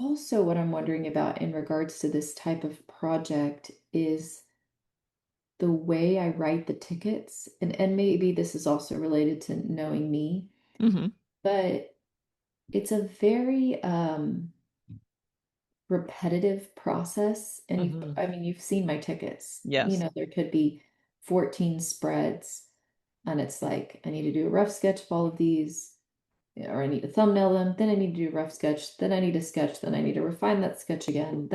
also what I'm wondering about in regards to this type of project is the way I write the tickets. And maybe this is also related to knowing me, Hmm. but it's a very repetitive process. And Hmm. I mean, you've seen my tickets. Yes. There could be 14 spreads, and it's like, I need to do a rough sketch of all of these, or I need to thumbnail them, then I need to do a rough sketch, then I need to sketch, then I need to refine that sketch again.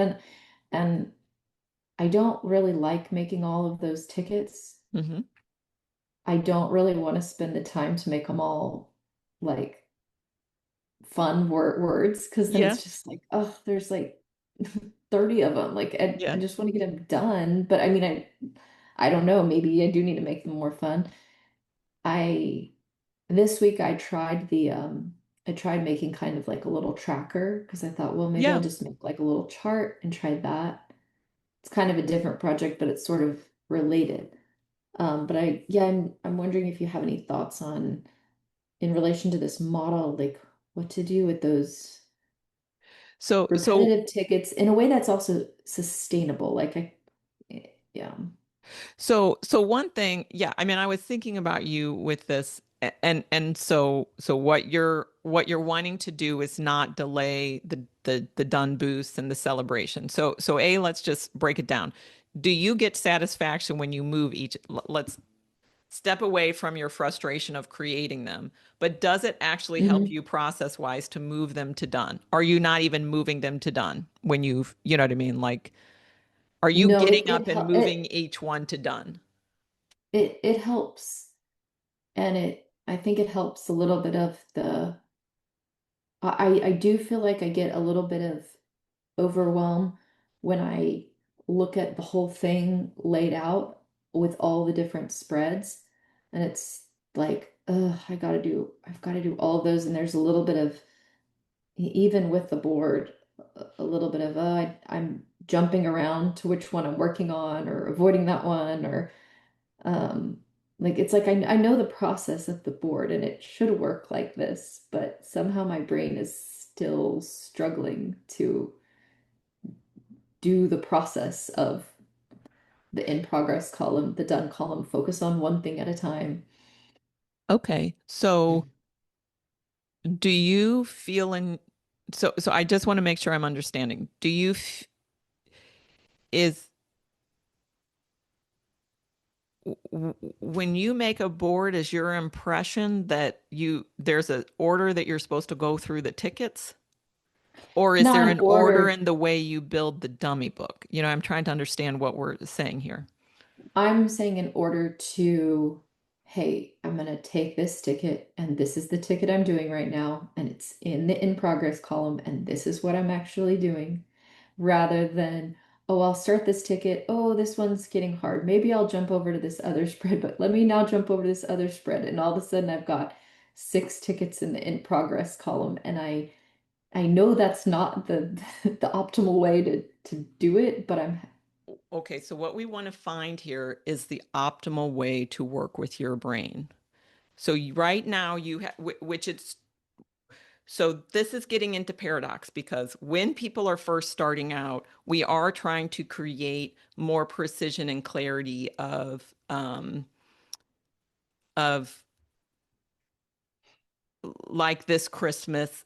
And I don't really like making all of those tickets. Hmm. I don't really want to spend the time to make them all like fun words because then it's Yes. just like, oh, there's like 30 of them. Like I Yeah. just want to get them done. But I mean, I don't know, maybe I do need to make them more fun. I This week I tried making kind of like a little tracker because I thought, well, maybe I'll Yeah. just make like a little chart and try that. It's kind of a different project, but it's sort of related. But I'm wondering if you have any thoughts on in relation to this model, like what to do with those So repetitive tickets in a way that's also sustainable. Yeah. so one thing, yeah, I mean, I was thinking about you with this, and so what you're wanting to do is not delay the done boost and the celebration. So A, let's just break it down. Do you get satisfaction when you move each? Let's step away from your frustration of creating them, but does it actually help Hmm. you process wise to move them to done? Are you not even moving them to done when you know what I mean? Like, are you No, getting up and moving each one to done? it helps, and I think it helps a little bit of the I do feel like I get a little bit of overwhelm when I look at the whole thing laid out with all the different spreads. And it's like, I've got to do all of those. And there's a little bit of, even with the board, a little bit of, I'm jumping around to which one I'm working on or avoiding that one or, um, like it's like I know the process of the board and it should work like this, but somehow my brain is still struggling to do the process of the in progress column, the done column, focus on one thing at a time. Okay. So do you feel in so I just want to make sure I'm understanding. Do you is when you make a board, is your impression that there's an order that you're supposed to go through the tickets? Or is Not there in an order order. in the way you build the dummy book? I'm trying to understand what we're saying here. I'm saying in order to, hey, I'm going to take this ticket and this is the ticket I'm doing right now. And it's in the in progress column. And this is what I'm actually doing rather than, oh, I'll start this ticket. Oh, this one's getting hard. Maybe I'll jump over to this other spread, but let me now jump over to this other spread. And all of a sudden I've got six tickets in the in progress column. And I know that's not the the optimal way to do it, but I'm Okay, so what we want to find here is the optimal way to work with your brain. So right now you have, which it's, so this is getting into paradox because when people are first starting out, we are trying to create more precision and clarity of like this crispness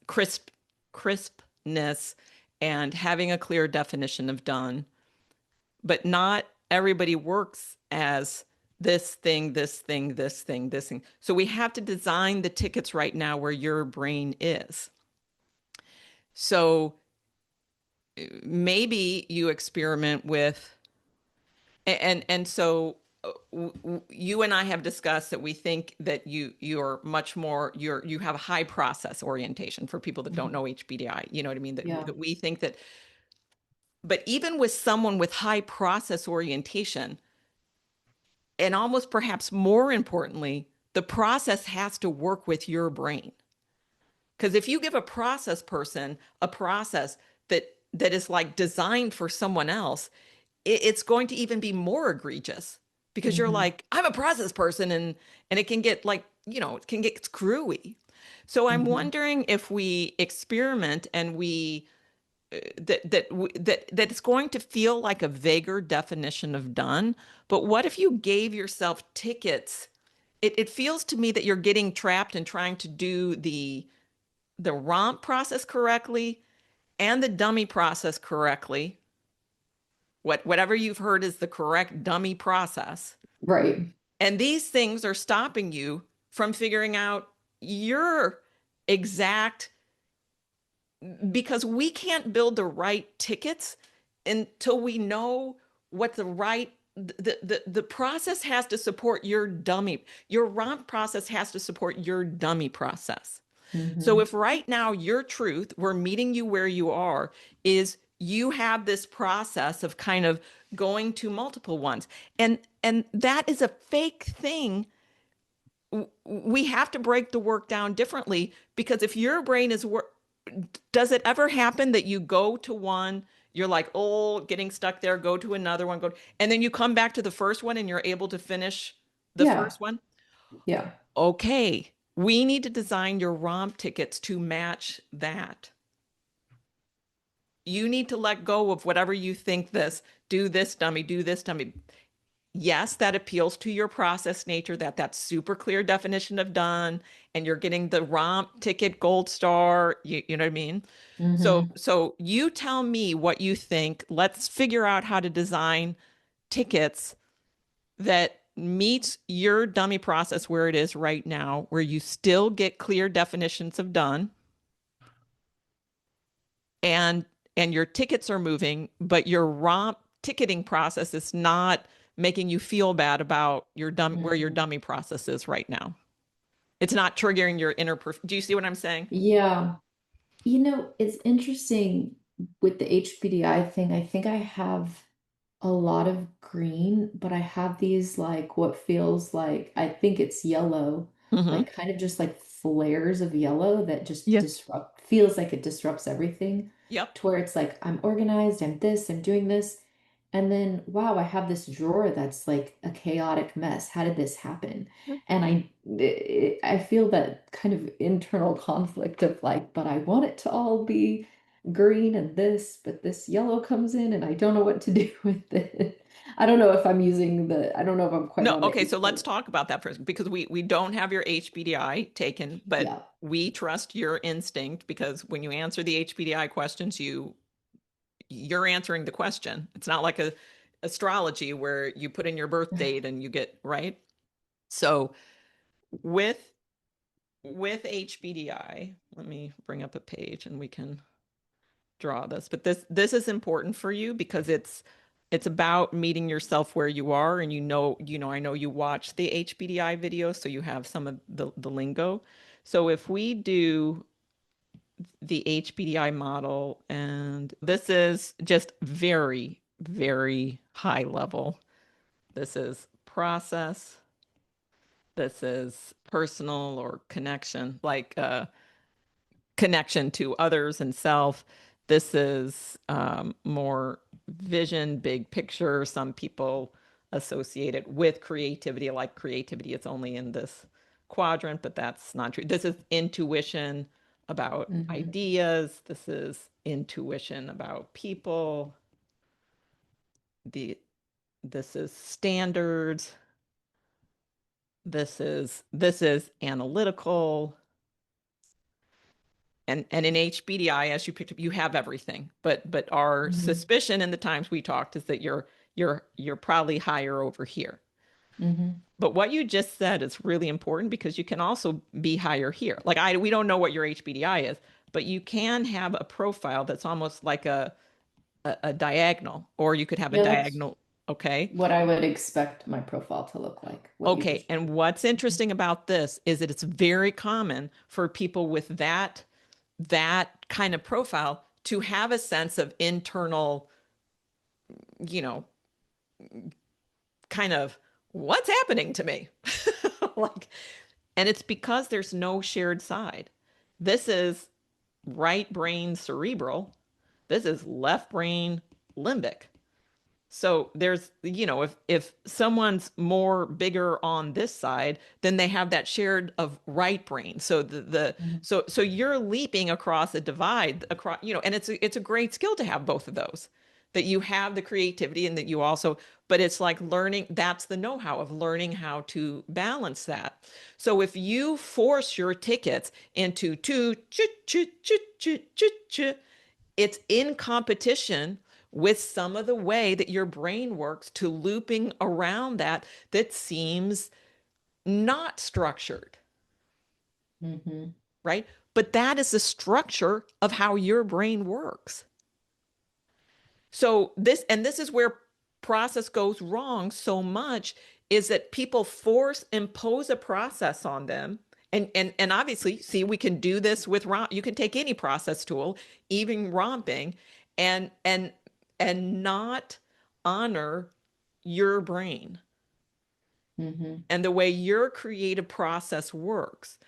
and having a clear definition of done, but not everybody works as this thing, this thing, this thing, this thing. So we have to design the tickets right now where your brain is. So maybe you experiment with, and so you and I have discussed that we think that you're much more you have a high process orientation for people that don't Mhm. know HBDI. You know what I mean? Yeah. That we think that, but even with someone with high process orientation, and almost perhaps more importantly, the process has to work with your brain. Because if you give a process person a process that is like designed for someone else, it's going to even be more egregious because you're Hmm. like, I'm a process person, and it can get like, it can get screwy. So I'm Hmm. wondering if we experiment and we that it's going to feel like a vaguer definition of done. But what if you gave yourself tickets? It feels to me that you're getting trapped in trying to do the romp process correctly and the dummy process correctly. Whatever you've heard is the correct dummy process. Right. And these things are stopping you from figuring out your exact, because we can't build the right tickets until we know what the right the process has to support your dummy. Your romp process has to support your dummy process. So Hmm. if right now your truth, we're meeting you where you are, is you have this process of kind of going to multiple ones. And that is a fake thing. We have to break the work down differently, because if your brain is does it ever happen that you go to one, you're like, oh, getting stuck there, go to another one, and then you come back to the first one and you're able to finish the Yeah. first one? Yeah. Okay, we need to design your ROM tickets to match that. You need to let go of whatever you think this, do this dummy, do this dummy. Yes, that appeals to your process nature, that super clear definition of done, and you're getting the romp ticket gold star. You know what I mean? So Hmm. so you tell me what you think. Let's figure out how to design tickets that meets your dummy process where it is right now, where you still get clear definitions of done, and your tickets are moving, but your romp ticketing process is not making you feel bad about your where your Hmm. dummy process is right now. It's not triggering your inner do you see what I'm saying? Yeah. It's interesting with the HBDI thing. I think I have a lot of green, but I have these like what feels like I think it's yellow, Mm-hmm. like kind of just like flares of yellow that just Yeah. feels like it disrupts everything Yep. to where it's like I'm organized, I'm this, I'm doing this. And then, wow, I have this drawer that's like a chaotic mess. How did this happen? And I feel that kind of internal conflict of like, but I want it to all be green and this, but this yellow comes in and I don't know what to do with it. I don't know if I'm quite No, on the okay, so let's H. talk about that first, because we don't have your HBDI taken, but Yeah. we trust your instinct, because when you answer the HBDI questions, you're answering the question. It's not like a astrology where you put in your birth date and you get right. So with HBDI, let me bring up a page and we can draw this. But this is important for you because it's about meeting yourself where you are, and I know you watch the HBDI video, so you have some of the lingo. So if we do the HBDI model, and this is just very, very high level. This is process. This is personal or connection, like connection to others and self. This is more vision, big picture. Some people associate it with creativity, like creativity is only in this quadrant, but that's not true. This is intuition about Hmm. ideas. This is intuition about people. The This is standards. This is analytical. And in HBDI, as you picked up, you have everything. But our Hmm. suspicion in the times we talked is that you're probably higher over here. Hmm. But what you just said is really important, because you can also be higher here. Like we don't know what your HBDI is, but you can have a profile that's almost like a diagonal, or you could have a Yeah, that's diagonal. Okay. what I would expect my profile to look like, what you Okay. just And showed. what's interesting about this is that it's very common for people with that kind of profile to have a sense of internal, you know, kind of what's happening to me. Like, and it's because there's no shared side. This is right brain cerebral. This is left brain limbic. So there's, if someone's more bigger on this side, then they have that shared of right brain. So Mhm. so you're leaping across a divide across, and it's a great skill to have both of those. That you have the creativity and that you also, but it's like learning, that's the know-how of learning how to balance that. So if you force your tickets into two, it's in competition with some of the way that your brain works to looping around that seems not structured, Mhm. right? But that is the structure of how your brain works. So this is where process goes wrong so much, is that people impose a process on them. And obviously, see, we can do this with you can take any process tool, even romping, and and not honor your brain Mhm. and the way your creative process works.